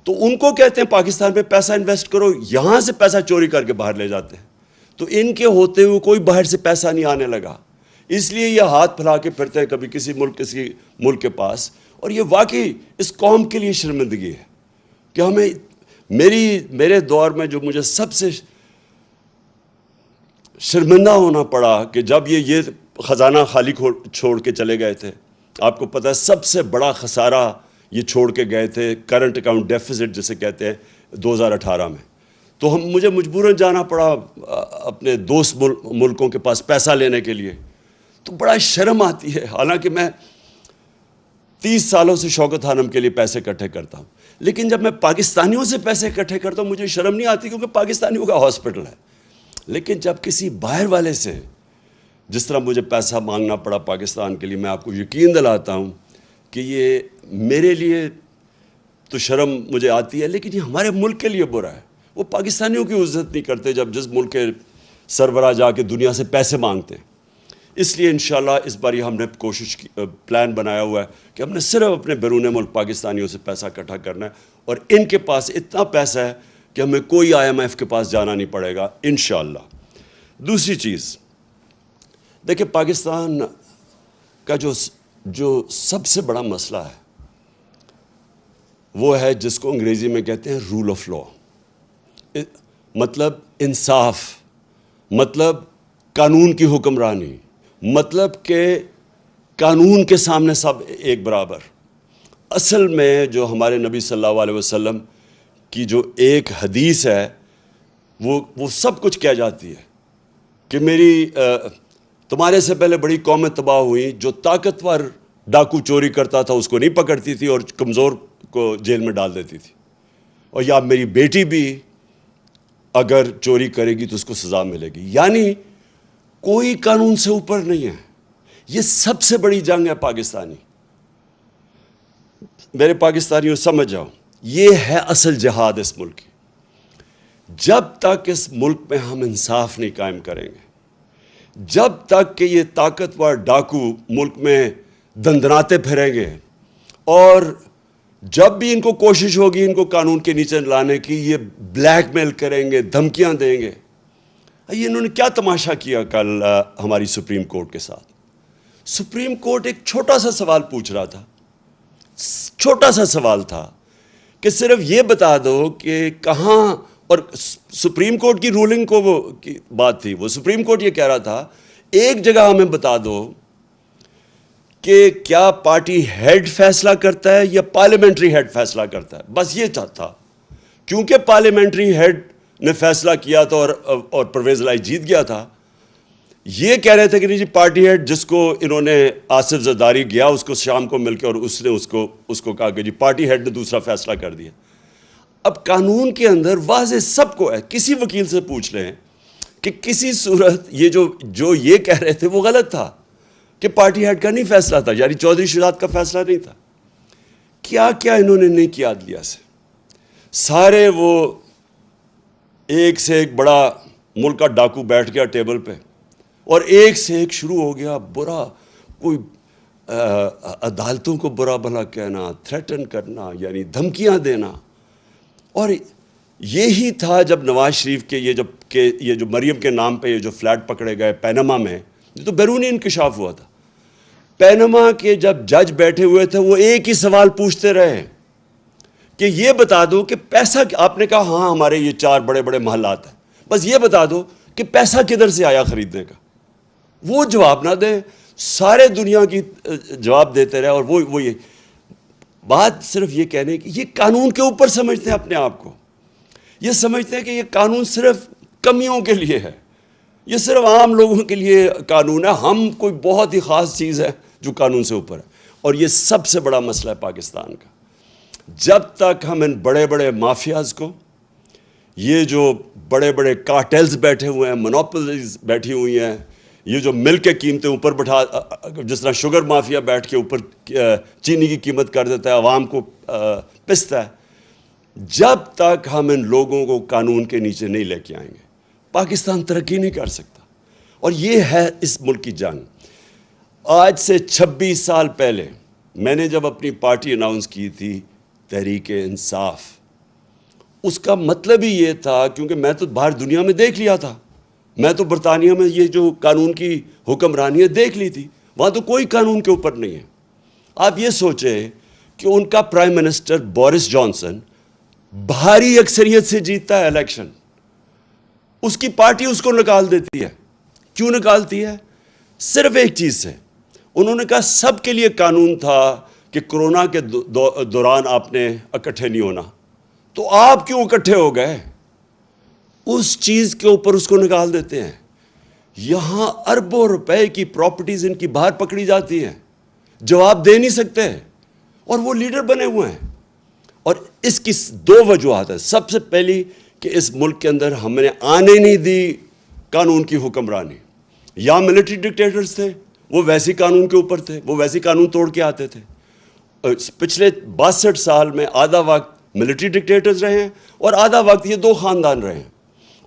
تو ان کو کہتے ہیں پاکستان میں پیسہ انویسٹ کرو، یہاں سے پیسہ چوری کر کے باہر لے جاتے ہیں۔ تو ان کے ہوتے ہوئے کوئی باہر سے پیسہ نہیں آنے لگا، اس لیے یہ ہاتھ پھیلا کے پھرتے ہیں کبھی کسی ملک کے پاس، اور یہ واقعی اس قوم کے لیے شرمندگی ہے کہ ہمیں میرے دور میں جو مجھے سب سے شرمندہ ہونا پڑا کہ جب یہ خزانہ خالی چھوڑ کے چلے گئے تھے۔ آپ کو پتہ ہے سب سے بڑا خسارہ یہ چھوڑ کے گئے تھے، کرنٹ اکاؤنٹ ڈیفیسٹ جسے کہتے ہیں، 2018 میں۔ تو مجھے مجبوراً جانا پڑا اپنے دوست ملکوں کے پاس پیسہ لینے کے لیے، تو بڑا شرم آتی ہے، حالانکہ میں 30 سالوں سے شوکت خانم کے لیے پیسے اکٹھے کرتا ہوں، لیکن جب میں پاکستانیوں سے پیسے اکٹھے کرتا ہوں مجھے شرم نہیں آتی، کیونکہ پاکستانیوں کا ہاسپٹل ہے۔ لیکن جب کسی باہر والے سے جس طرح مجھے پیسہ مانگنا پڑا پاکستان کے لیے، میں آپ کو یقین دلاتا ہوں کہ یہ میرے لیے تو شرم مجھے آتی ہے، لیکن یہ ہمارے ملک کے لیے برا ہے۔ وہ پاکستانیوں کی عزت نہیں کرتے جب جس ملک کے سربراہ جا کے دنیا سے پیسے مانگتے ہیں۔ اس لیے انشاءاللہ اس بار ہم نے پلان بنایا ہوا ہے کہ ہم نے صرف اپنے بیرون ملک پاکستانیوں سے پیسہ اکٹھا کرنا ہے، اور ان کے پاس اتنا پیسہ ہے کہ ہمیں کوئی IMF کے پاس جانا نہیں پڑے گا انشاءاللہ۔ دوسری چیز دیکھیں، پاکستان کا جو سب سے بڑا مسئلہ ہے وہ ہے جس کو انگریزی میں کہتے ہیں رول آف لا، مطلب انصاف، مطلب قانون کی حکمرانی، مطلب کہ قانون کے سامنے سب ایک برابر۔ اصل میں جو ہمارے نبی صلی اللہ علیہ وسلم کی جو ایک حدیث ہے وہ سب کچھ کہہ جاتی ہے کہ تمہارے سے پہلے بڑی قومیں تباہ ہوئیں، جو طاقتور ڈاکو چوری کرتا تھا اس کو نہیں پکڑتی تھی اور کمزور کو جیل میں ڈال دیتی تھی، اور یا میری بیٹی بھی اگر چوری کرے گی تو اس کو سزا ملے گی۔ یعنی کوئی قانون سے اوپر نہیں ہے۔ یہ سب سے بڑی جنگ ہے پاکستانی۔ میرے پاکستانیوں سمجھ جاؤ، یہ ہے اصل جہاد اس ملک کی۔ جب تک اس ملک میں ہم انصاف نہیں قائم کریں گے، جب تک کہ یہ طاقتور ڈاکو ملک میں دندناتے پھریں گے، اور جب بھی ان کو کوشش ہوگی ان کو قانون کے نیچے لانے کی، یہ بلیک میل کریں گے، دھمکیاں دیں گے۔ یہ انہوں نے کیا تماشا کیا کل ہماری سپریم کورٹ کے ساتھ؟ سپریم کورٹ ایک چھوٹا سا سوال پوچھ رہا تھا، چھوٹا سا سوال تھا کہ صرف یہ بتا دو کہ کہاں، اور سپریم کورٹ کی رولنگ کو وہ بات تھی، وہ سپریم کورٹ یہ کہہ رہا تھا ایک جگہ ہمیں بتا دو کہ کیا پارٹی ہیڈ فیصلہ کرتا ہے یا پارلیمنٹری ہیڈ فیصلہ کرتا ہے، بس یہ تھا۔ کیونکہ پارلیمنٹری ہیڈ نے فیصلہ کیا تھا اور پرویز الہی جیت گیا تھا، یہ کہہ رہے تھے کہ نہیں جی پارٹی ہیڈ جس کو انہوں نے آصف زرداری گیا اس کو شام کو مل کے، اور اس نے اس کو کہا کہ جی پارٹی ہیڈ نے دوسرا فیصلہ کر دیا۔ اب قانون کے اندر واضح سب کو ہے، کسی وکیل سے پوچھ لیں کہ کسی صورت یہ جو یہ کہہ رہے تھے وہ غلط تھا کہ پارٹی ہیڈ کا نہیں فیصلہ تھا، یعنی چودھری شجاعت کا فیصلہ نہیں تھا۔ کیا کیا انہوں نے نہیں کیا عدلیہ سے. سارے وہ ایک سے ایک بڑا ملک کا ڈاکو بیٹھ گیا ٹیبل پہ اور ایک سے ایک شروع ہو گیا برا، کوئی عدالتوں کو برا بھلا کہنا، تھریٹن کرنا، یعنی دھمکیاں دینا. اور یہی تھا جب نواز شریف کے یہ جو مریم کے نام پہ یہ جو فلیٹ پکڑے گئے پینما میں، یہ تو بیرونی انکشاف ہوا تھا. پینما کے جب جج بیٹھے ہوئے تھے وہ ایک ہی سوال پوچھتے رہے کہ یہ بتا دو کہ پیسہ، آپ نے کہا ہاں ہمارے یہ 4 بڑے بڑے محلات ہیں، بس یہ بتا دو کہ پیسہ کدھر سے آیا خریدنے کا. وہ جواب نہ دیں، سارے دنیا کی جواب دیتے رہے. اور وہ یہ بات صرف یہ کہنے کی، یہ قانون کے اوپر سمجھتے ہیں اپنے آپ کو. یہ سمجھتے ہیں کہ یہ قانون صرف کمیوں کے لیے ہے، یہ صرف عام لوگوں کے لیے قانون ہے، ہم کوئی بہت ہی خاص چیز ہے جو قانون سے اوپر ہے. اور یہ سب سے بڑا مسئلہ ہے پاکستان کا. جب تک ہم ان بڑے بڑے مافیاز کو، یہ جو بڑے بڑے کارٹیلز بیٹھے ہوئے ہیں، مونوپولیز بیٹھی ہوئی ہیں، یہ جو ملک کے قیمتیں اوپر بٹھا، جس طرح شوگر مافیا بیٹھ کے اوپر چینی کی قیمت کر دیتا ہے، عوام کو پستا ہے، جب تک ہم ان لوگوں کو قانون کے نیچے نہیں لے کے آئیں گے پاکستان ترقی نہیں کر سکتا. اور یہ ہے اس ملک کی جنگ. آج سے 26 سال پہلے میں نے جب اپنی پارٹی اناؤنس کی تھی تحریک انصاف، اس کا مطلب ہی یہ تھا، کیونکہ میں تو باہر دنیا میں دیکھ لیا تھا، میں تو برطانیہ میں یہ جو قانون کی حکمرانی ہے دیکھ لی تھی، وہاں تو کوئی قانون کے اوپر نہیں ہے. آپ یہ سوچیں کہ ان کا پرائم منسٹر بورس جانسن بھاری اکثریت سے جیتتا ہے الیکشن، اس کی پارٹی اس کو نکال دیتی ہے. کیوں نکالتی ہے؟ صرف ایک چیز سے. انہوں نے کہا سب کے لیے قانون تھا کہ کرونا کے دوران آپ نے اکٹھے نہیں ہونا، تو آپ کیوں اکٹھے ہو گئے؟ اس چیز کے اوپر اس کو نکال دیتے ہیں. یہاں اربوں روپے کی پراپرٹیز ان کی باہر پکڑی جاتی ہیں، جواب دے نہیں سکتے، اور وہ لیڈر بنے ہوئے ہیں. اور اس کی 2 وجوہات ہیں. سب سے پہلی کہ اس ملک کے اندر ہم نے آنے نہیں دی قانون کی حکمرانی. یا ملٹری ڈکٹیٹرز تھے، وہ ویسی قانون کے اوپر تھے، وہ ویسی قانون توڑ کے آتے تھے. پچھلے 62 سال میں آدھا وقت ملٹری ڈکٹیٹرز رہے ہیں اور آدھا وقت یہ 2 خاندان رہے ہیں.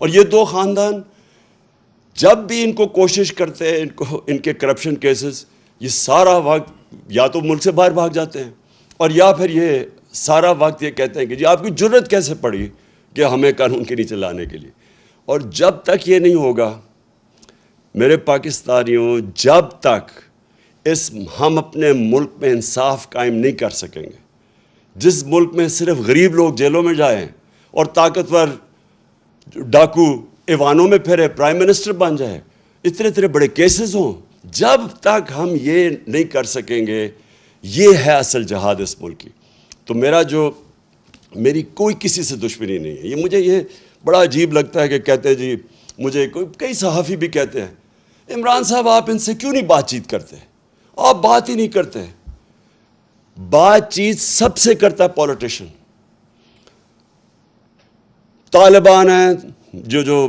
اور یہ 2 خاندان جب بھی ان کو کوشش کرتے ہیں، ان کے کرپشن کیسز، یہ سارا وقت یا تو ملک سے باہر بھاگ جاتے ہیں، اور یا پھر یہ سارا وقت یہ کہتے ہیں کہ جی آپ کی جرت کیسے پڑی کہ ہمیں قانون کے نیچے لانے کے لیے. اور جب تک یہ نہیں ہوگا میرے پاکستانیوں، جب تک ہم اپنے ملک میں انصاف قائم نہیں کر سکیں گے، جس ملک میں صرف غریب لوگ جیلوں میں جائیں اور طاقتور ڈاکو ایوانوں میں پھرے، پرائم منسٹر بن جائے، اتنے بڑے کیسز ہوں، جب تک ہم یہ نہیں کر سکیں گے، یہ ہے اصل جہاد اس ملک کی. تو میری کوئی کسی سے دشمنی نہیں ہے. مجھے یہ بڑا عجیب لگتا ہے کہ کہتے ہیں جی، مجھے کئی صحافی بھی کہتے ہیں عمران صاحب آپ ان سے کیوں نہیں بات چیت کرتے، آپ بات ہی نہیں کرتے. بات چیت سب سے کرتا ہے پولیٹیشن. طالبان ہیں، جو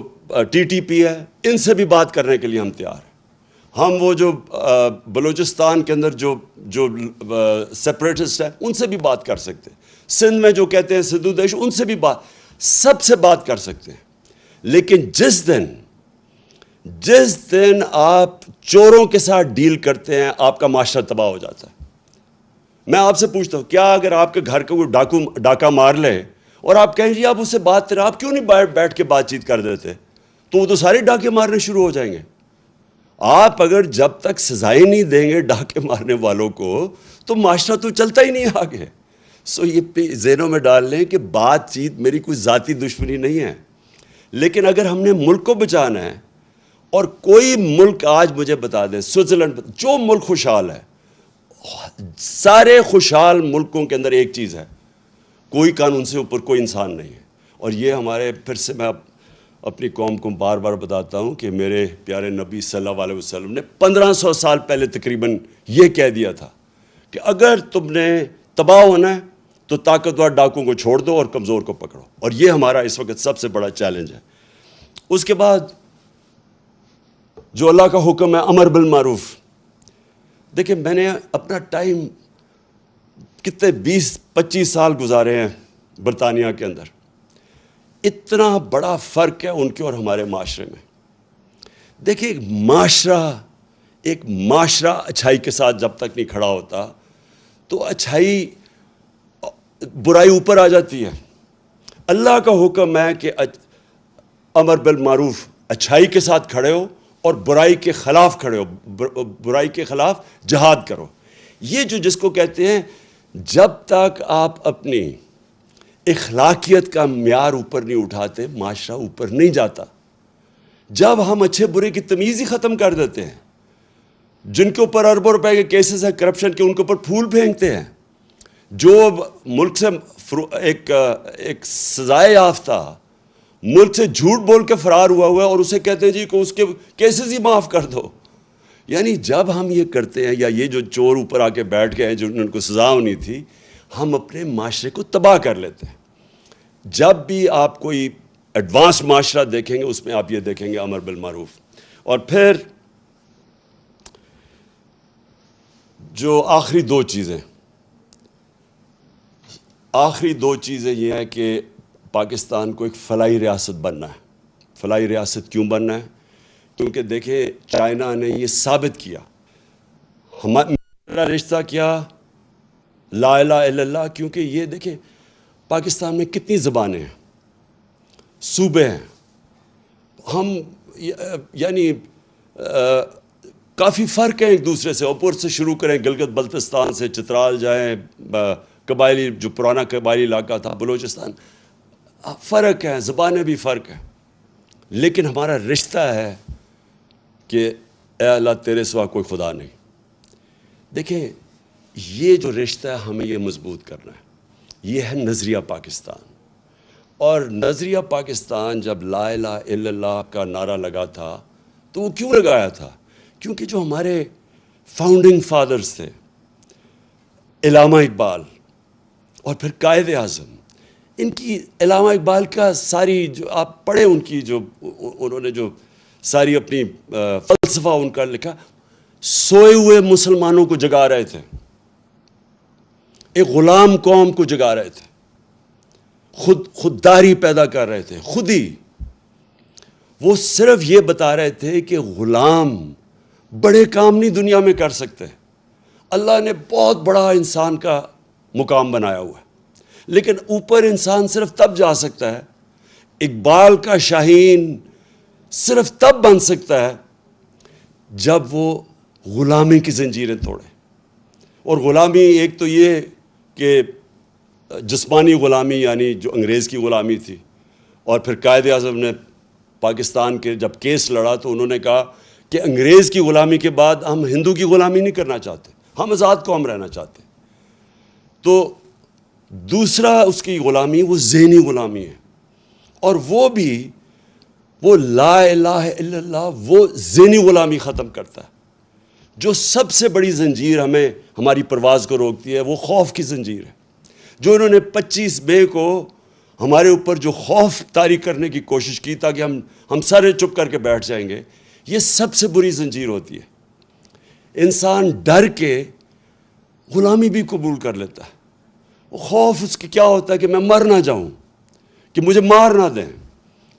TTP ہے، ان سے بھی بات کرنے کے لیے ہم تیار ہیں. ہم وہ جو بلوچستان کے اندر جو سیپریٹسٹ ہیں ان سے بھی بات کر سکتے ہیں. سندھ میں جو کہتے ہیں سندھو دیش، ان سے بھی سب سے بات کر سکتے ہیں. لیکن جس دن آپ چوروں کے ساتھ ڈیل کرتے ہیں، آپ کا معاشرہ تباہ ہو جاتا ہے. میں آپ سے پوچھتا ہوں، کیا اگر آپ کے گھر کا کوئی ڈاکہ مار لے اور آپ کہیں جی آپ اس سے بات کریں، آپ کیوں نہیں بیٹھ کے بات چیت کر دیتے؟ تو وہ تو سارے ڈاکے مارنے شروع ہو جائیں گے. آپ اگر جب تک سزائیں نہیں دیں گے ڈاکے مارنے والوں کو، تو معاشرہ تو چلتا ہی نہیں آگے. یہ ذہنوں میں ڈال لیں کہ بات چیت میری کوئی ذاتی دشمنی نہیں ہے، لیکن اگر ہم نے ملک کو بچانا ہے، اور کوئی ملک آج مجھے بتا دیں، سوئٹزرلینڈ، جو ملک خوشحال ہے، سارے خوشحال ملکوں کے اندر ایک چیز ہے، کوئی قانون سے اوپر کوئی انسان نہیں ہے. اور یہ ہمارے، پھر سے میں اپنی قوم کو بار بار بتاتا ہوں کہ میرے پیارے نبی صلی اللہ علیہ وسلم نے 1500 سال پہلے تقریباً یہ کہہ دیا تھا کہ اگر تم نے تباہ ہونا ہے تو طاقتور ڈاکوں کو چھوڑ دو اور کمزور کو پکڑو. اور یہ ہمارا اس وقت سب سے بڑا چیلنج ہے. اس کے بعد جو اللہ کا حکم ہے امر بالمعروف. دیکھیں، میں نے اپنا ٹائم کتنے 20-25 سال گزارے ہیں برطانیہ کے اندر. اتنا بڑا فرق ہے ان کے اور ہمارے معاشرے میں. دیکھیں ایک معاشرہ اچھائی کے ساتھ جب تک نہیں کھڑا ہوتا تو برائی اوپر آ جاتی ہے. اللہ کا حکم ہے کہ امر بالمعروف اچھائی کے ساتھ کھڑے ہو اور برائی کے خلاف کھڑے ہو, برائی کے خلاف جہاد کرو. یہ جس کو کہتے ہیں جب تک آپ اپنی اخلاقیت کا معیار اوپر نہیں اٹھاتے معاشرہ اوپر نہیں جاتا. جب ہم اچھے برے کی تمیز ہی ختم کر دیتے ہیں, جن کے اوپر اربوں روپے کے کیسز ہیں کرپشن کے, ان کے اوپر پھول پھینکتے ہیں. جو ملک سے ایک سزائے یافتہ ملک سے جھوٹ بول کے فرار ہوا ہے اور اسے کہتے ہیں جی کہ اس کے کیسز ہی معاف کر دو. یعنی جب ہم یہ کرتے ہیں, یا یہ جو چور اوپر آ کے بیٹھ گئے ہیں جو ان کو سزا ہونی تھی, ہم اپنے معاشرے کو تباہ کر لیتے ہیں. جب بھی آپ کوئی ایڈوانس معاشرہ دیکھیں گے اس میں آپ یہ دیکھیں گے امر بالمعروف. اور پھر جو آخری دو چیزیں یہ ہیں کہ پاکستان کو ایک فلاحی ریاست بننا ہے. فلاحی ریاست کیوں بننا ہے؟ کیونکہ دیکھیں چائنا نے یہ ثابت کیا, ہمارا رشتہ کیا لا الہ الا اللہ. کیونکہ یہ دیکھیں پاکستان میں کتنی زبانیں ہیں, صوبے ہیں, ہم یعنی کافی فرق ہے ایک دوسرے سے. اوپر سے شروع کریں گلگت بلتستان سے, چترال جائیں, قبائلی جو پرانا قبائلی علاقہ تھا بلوچستان, فرق ہے, زبانیں بھی فرق ہیں. لیکن ہمارا رشتہ ہے کہ اے اللہ تیرے سوا کوئی خدا نہیں. دیکھیں یہ جو رشتہ ہے ہمیں یہ مضبوط کرنا ہے. یہ ہے نظریہ پاکستان. اور نظریہ پاکستان جب لا الہ الا اللہ کا نعرہ لگا تھا تو وہ کیوں لگایا تھا؟ کیونکہ جو ہمارے فاؤنڈنگ فادرز تھے, علامہ اقبال اور پھر قائد اعظم, ان کی علامہ اقبال کا ساری جو آپ پڑھیں ان کی جو انہوں نے جو ساری اپنی فلسفہ ان کا لکھا, سوئے ہوئے مسلمانوں کو جگا رہے تھے, ایک غلام قوم کو جگا رہے تھے, خودداری پیدا کر رہے تھے. خود ہی وہ صرف یہ بتا رہے تھے کہ غلام بڑے کام نہیں دنیا میں کر سکتے. اللہ نے بہت بڑا انسان کا مقام بنایا ہوا ہے, لیکن اوپر انسان صرف تب جا سکتا ہے, اقبال کا شاہین صرف تب بن سکتا ہے جب وہ غلامی کی زنجیریں توڑے. اور غلامی ایک تو یہ کہ جسمانی غلامی یعنی جو انگریز کی غلامی تھی, اور پھر قائد اعظم نے پاکستان کے جب کیس لڑا تو انہوں نے کہا کہ انگریز کی غلامی کے بعد ہم ہندو کی غلامی نہیں کرنا چاہتے, ہم آزاد قوم رہنا چاہتے. تو دوسرا اس کی غلامی وہ ذہنی غلامی ہے, اور وہ بھی وہ لا الہ الا اللہ وہ ذہنی غلامی ختم کرتا ہے. جو سب سے بڑی زنجیر ہمیں ہماری پرواز کو روکتی ہے وہ خوف کی زنجیر ہے. جو انہوں نے 25 مئی کو ہمارے اوپر جو خوف طاری کرنے کی کوشش کی تاکہ ہم سارے چپ کر کے بیٹھ جائیں گے, یہ سب سے بری زنجیر ہوتی ہے. انسان ڈر کے غلامی بھی قبول کر لیتا ہے. خوف اس کی کیا ہوتا ہے کہ میں مر نہ جاؤں, کہ مجھے مار نہ دیں.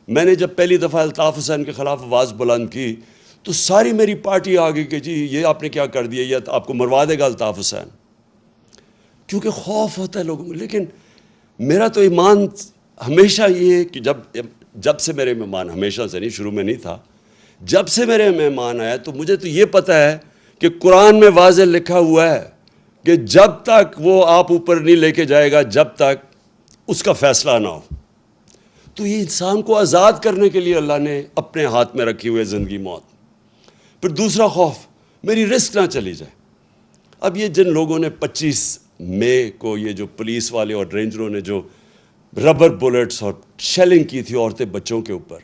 میں نے جب پہلی دفعہ الطاف حسین کے خلاف آواز بلند کی تو ساری میری پارٹی آ گئی کہ جی یہ آپ نے کیا کر دیا, یہ آپ کو مروا دے گا الطاف حسین, کیونکہ خوف ہوتا ہے لوگوں میں. لیکن میرا تو ایمان ہمیشہ یہ ہے کہ جب سے میرے مہمان, ہمیشہ سے نہیں, شروع میں نہیں تھا, جب سے میرے مہمان آیا تو مجھے تو یہ پتہ ہے کہ قرآن میں واضح لکھا ہوا ہے کہ جب تک وہ آپ اوپر نہیں لے کے جائے گا جب تک اس کا فیصلہ نہ ہو. تو یہ انسان کو آزاد کرنے کے لیے اللہ نے اپنے ہاتھ میں رکھی ہوئے زندگی موت. پھر دوسرا خوف, میری رسک نہ چلی جائے. اب یہ جن لوگوں نے 25 مئی کو یہ جو پولیس والے اور رینجروں نے جو ربر بلٹس اور شیلنگ کی تھی عورتیں بچوں کے اوپر,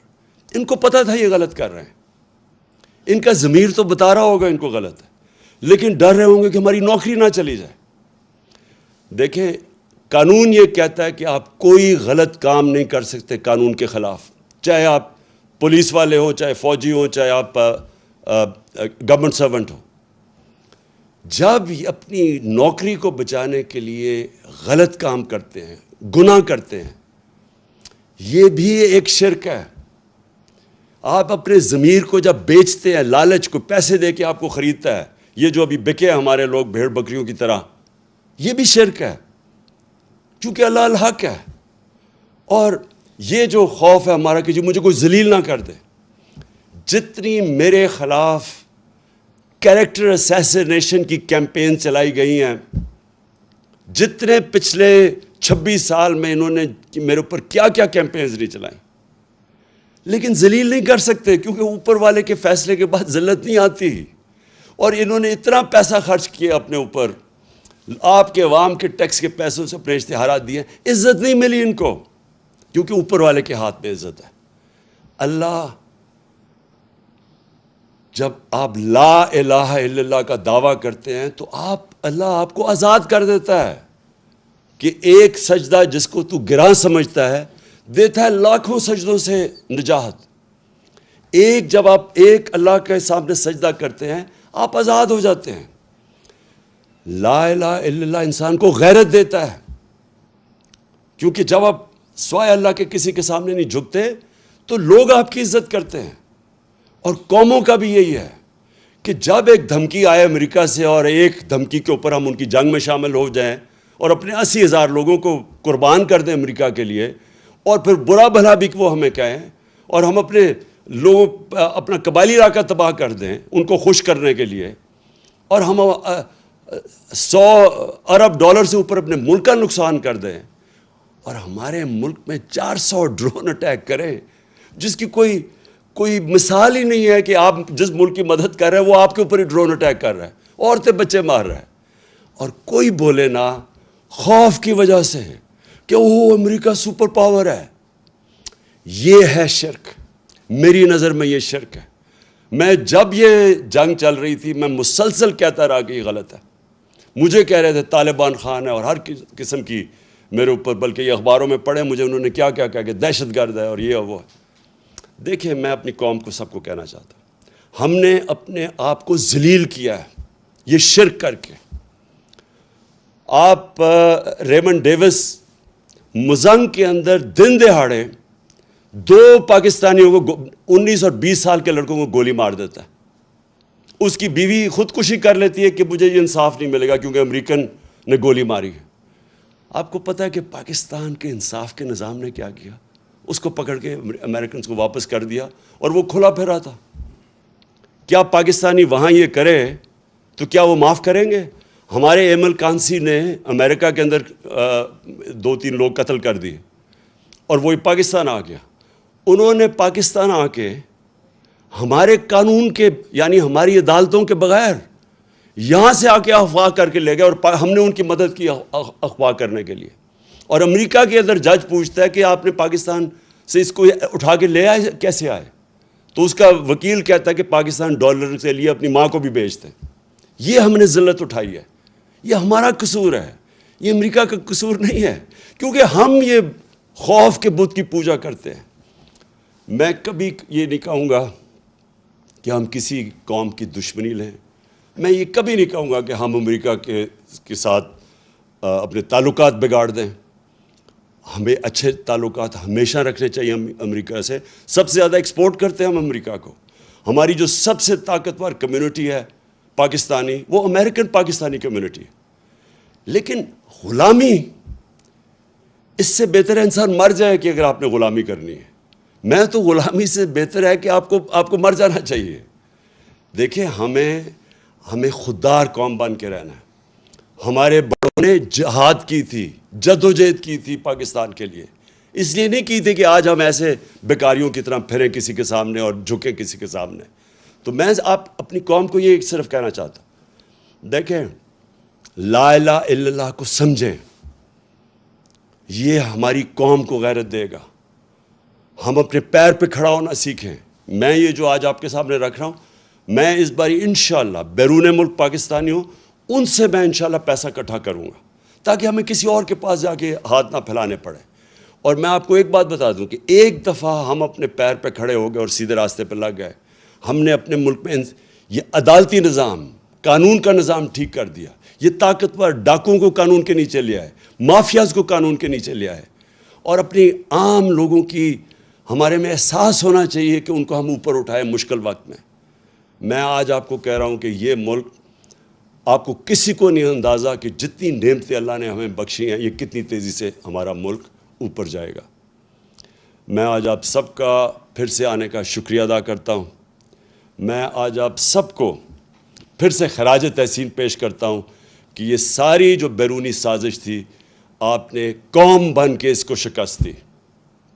ان کو پتہ تھا یہ غلط کر رہے ہیں. ان کا ضمیر تو بتا رہا ہوگا ان کو غلط ہے, لیکن ڈر رہے ہوں گے کہ ہماری نوکری نہ چلی جائے. دیکھیں قانون یہ کہتا ہے کہ آپ کوئی غلط کام نہیں کر سکتے قانون کے خلاف, چاہے آپ پولیس والے ہوں, چاہے فوجی ہوں, چاہے آپ گورنمنٹ سرونٹ ہو. جب اپنی نوکری کو بچانے کے لیے غلط کام کرتے ہیں، گناہ کرتے ہیں، یہ بھی ایک شرک ہے۔ آپ اپنے ضمیر کو جب بیچتے ہیں، لالچ کو پیسے دے کے آپ کو خریدتا ہے، یہ جو ابھی بکے ہمارے لوگ بھیڑ بکریوں کی طرح، یہ بھی شرک ہے، چونکہ اللہ الحق ہے۔ اور یہ جو خوف ہے ہمارا کہ جو مجھے کوئی ذلیل نہ کر دے، جتنی میرے خلاف کیریکٹر اسیسینیشن کی کیمپین چلائی گئی ہیں، جتنے پچھلے 26 سال میں انہوں نے میرے اوپر کیا کیا کیمپینز نہیں چلائیں، لیکن ذلیل نہیں کر سکتے، کیونکہ اوپر والے کے فیصلے کے بعد ذلت نہیں آتی۔ اور انہوں نے اتنا پیسہ خرچ کیا اپنے اوپر، آپ کے عوام کے ٹیکس کے پیسوں سے اپنے اشتہارات دیے، عزت نہیں ملی ان کو، کیونکہ اوپر والے کے ہاتھ میں عزت ہے۔ اللہ، جب آپ لا الہ الا اللہ کا دعویٰ کرتے ہیں تو اللہ آپ کو آزاد کر دیتا ہے کہ ایک سجدہ جس کو تو گراں سمجھتا ہے دیتا ہے لاکھوں سجدوں سے نجات۔ جب آپ ایک اللہ کے سامنے سجدہ کرتے ہیں آپ آزاد ہو جاتے ہیں۔ لا الہ الا اللہ انسان کو غیرت دیتا ہے، کیونکہ جب آپ سوائے اللہ کے کسی کے سامنے نہیں جھکتے تو لوگ آپ کی عزت کرتے ہیں۔ اور قوموں کا بھی یہی ہے کہ جب ایک دھمکی آئے امریکہ سے اور ایک دھمکی کے اوپر ہم ان کی جنگ میں شامل ہو جائیں اور اپنے 80,000 لوگوں کو قربان کر دیں امریکہ کے لیے، اور پھر برا بھلا بھی وہ ہمیں کہیں، اور ہم اپنے لوگوں اپنا قبائلی علاقہ تباہ کر دیں ان کو خوش کرنے کے لیے، اور ہم 100 ارب ڈالر سے اوپر اپنے ملک کا نقصان کر دیں، اور ہمارے ملک میں 400 ڈرون اٹیک کریں جس کی کوئی مثال ہی نہیں ہے کہ آپ جس ملک کی مدد کر رہے ہیں وہ آپ کے اوپر ہی ڈرون اٹیک کر رہا ہے، عورتیں بچے مار رہا ہے، اور کوئی بولے نہ خوف کی وجہ سے کہ وہ امریکہ سپر پاور ہے۔ یہ ہے شرک، میری نظر میں یہ شرک ہے۔ میں جب یہ جنگ چل رہی تھی میں مسلسل کہتا رہا کہ یہ غلط ہے۔ مجھے کہہ رہے تھے طالبان خان ہے اور ہر قسم کی میرے اوپر، بلکہ یہ اخباروں میں پڑھے مجھے انہوں نے کیا کیا کہا کہ دہشت گرد ہے اور یہ وہ ہے۔ دیکھیں، میں اپنی قوم کو سب کو کہنا چاہتا ہوں، ہم نے اپنے آپ کو ذلیل کیا ہے یہ شرک کر کے۔ آپ ریمنڈ ڈیوس مزنگ کے اندر دن دہاڑے 2 پاکستانیوں کو 19 اور 20 سال کے لڑکوں کو گولی مار دیتا ہے۔ اس کی بیوی خودکشی کر لیتی ہے کہ مجھے یہ انصاف نہیں ملے گا کیونکہ امریکن نے گولی ماری ہے۔ آپ کو پتہ ہے کہ پاکستان کے انصاف کے نظام نے کیا کیا؟ اس کو پکڑ کے امریکنز کو واپس کر دیا اور وہ کھلا پھرا تھا۔ کیا پاکستانی وہاں یہ کرے تو کیا وہ معاف کریں گے؟ ہمارے ایمل کانسی نے امریکہ کے اندر 2-3 لوگ قتل کر دیے اور وہ پاکستان آ گیا۔ انہوں نے پاکستان آ کے ہمارے قانون کے یعنی ہماری عدالتوں کے بغیر یہاں سے آ کے اغوا کر کے لے گئے، اور ہم نے ان کی مدد کی اغوا کرنے کے لیے۔ اور امریکہ کے اندر جج پوچھتا ہے کہ آپ نے پاکستان سے اس کو اٹھا کے لے آئے، کیسے آئے؟ تو اس کا وکیل کہتا ہے کہ پاکستان ڈالر سے لیے اپنی ماں کو بھی بیچتے ہیں۔ یہ ہم نے ذلت اٹھائی ہے، یہ ہمارا قصور ہے، یہ امریکہ کا قصور نہیں ہے، کیونکہ ہم یہ خوف کے بت کی پوجا کرتے ہیں۔ میں کبھی یہ نہیں کہوں گا کہ ہم کسی قوم کی دشمنی لیں، میں یہ کبھی نہیں کہوں گا کہ ہم امریکہ کے ساتھ اپنے تعلقات بگاڑ دیں۔ ہمیں اچھے تعلقات ہمیشہ رکھنے چاہیے امریکہ سے۔ سب سے زیادہ ایکسپورٹ کرتے ہیں ہم امریکہ کو۔ ہماری جو سب سے طاقتور کمیونٹی ہے پاکستانی، وہ امریکن پاکستانی کمیونٹی ہے۔ لیکن غلامی، اس سے بہتر ہے انسان مر جائے کہ اگر آپ نے غلامی کرنی ہے۔ میں تو غلامی سے بہتر ہے کہ آپ کو مر جانا چاہیے۔ دیکھیں، ہمیں خوددار قوم بن کے رہنا ہے۔ ہمارے بڑوں نے جہاد کی تھی، جدوجہد کی تھی پاکستان کے لیے، اس لیے نہیں کی تھی کہ آج ہم ایسے بیکاریوں کی طرح پھریں کسی کے سامنے اور جھکیں کسی کے سامنے۔ تو میں آپ اپنی قوم کو یہ صرف کہنا چاہتا ہوں، دیکھیں، لا الہ الا اللہ کو سمجھیں، یہ ہماری قوم کو غیرت دے گا۔ ہم اپنے پیر پہ کھڑا ہونا سیکھیں۔ میں یہ جو آج آپ کے سامنے رکھ رہا ہوں، میں اس باری انشاءاللہ بیرون ملک پاکستانی ہوں، ان سے میں انشاءاللہ پیسہ اکٹھا کروں گا تاکہ ہمیں کسی اور کے پاس جا کے ہاتھ نہ پھیلانے پڑے۔ اور میں آپ کو ایک بات بتا دوں کہ ایک دفعہ ہم اپنے پیر پہ کھڑے ہو گئے اور سیدھے راستے پہ لگ گئے، ہم نے اپنے ملک میں یہ عدالتی نظام، قانون کا نظام ٹھیک کر دیا. یہ طاقتور ڈاکوؤں کو قانون کے نیچے لیا ہے, مافیاز کو قانون کے نیچے لیا ہے, اور اپنی عام لوگوں کی ہمارے میں احساس ہونا چاہیے کہ ان کو ہم اوپر اٹھائیں مشکل وقت میں. میں آج آپ کو کہہ رہا ہوں کہ یہ ملک, آپ کو کسی کو نہیں اندازہ کہ جتنی نعمتیں اللہ نے ہمیں بخشی ہیں, یہ کتنی تیزی سے ہمارا ملک اوپر جائے گا. میں آج آپ سب کا پھر سے آنے کا شکریہ ادا کرتا ہوں. میں آج آپ سب کو پھر سے خراج تحسین پیش کرتا ہوں کہ یہ ساری جو بیرونی سازش تھی, آپ نے قوم بن کے اس کو شکست دی.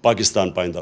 پاکستان پائندہ باد.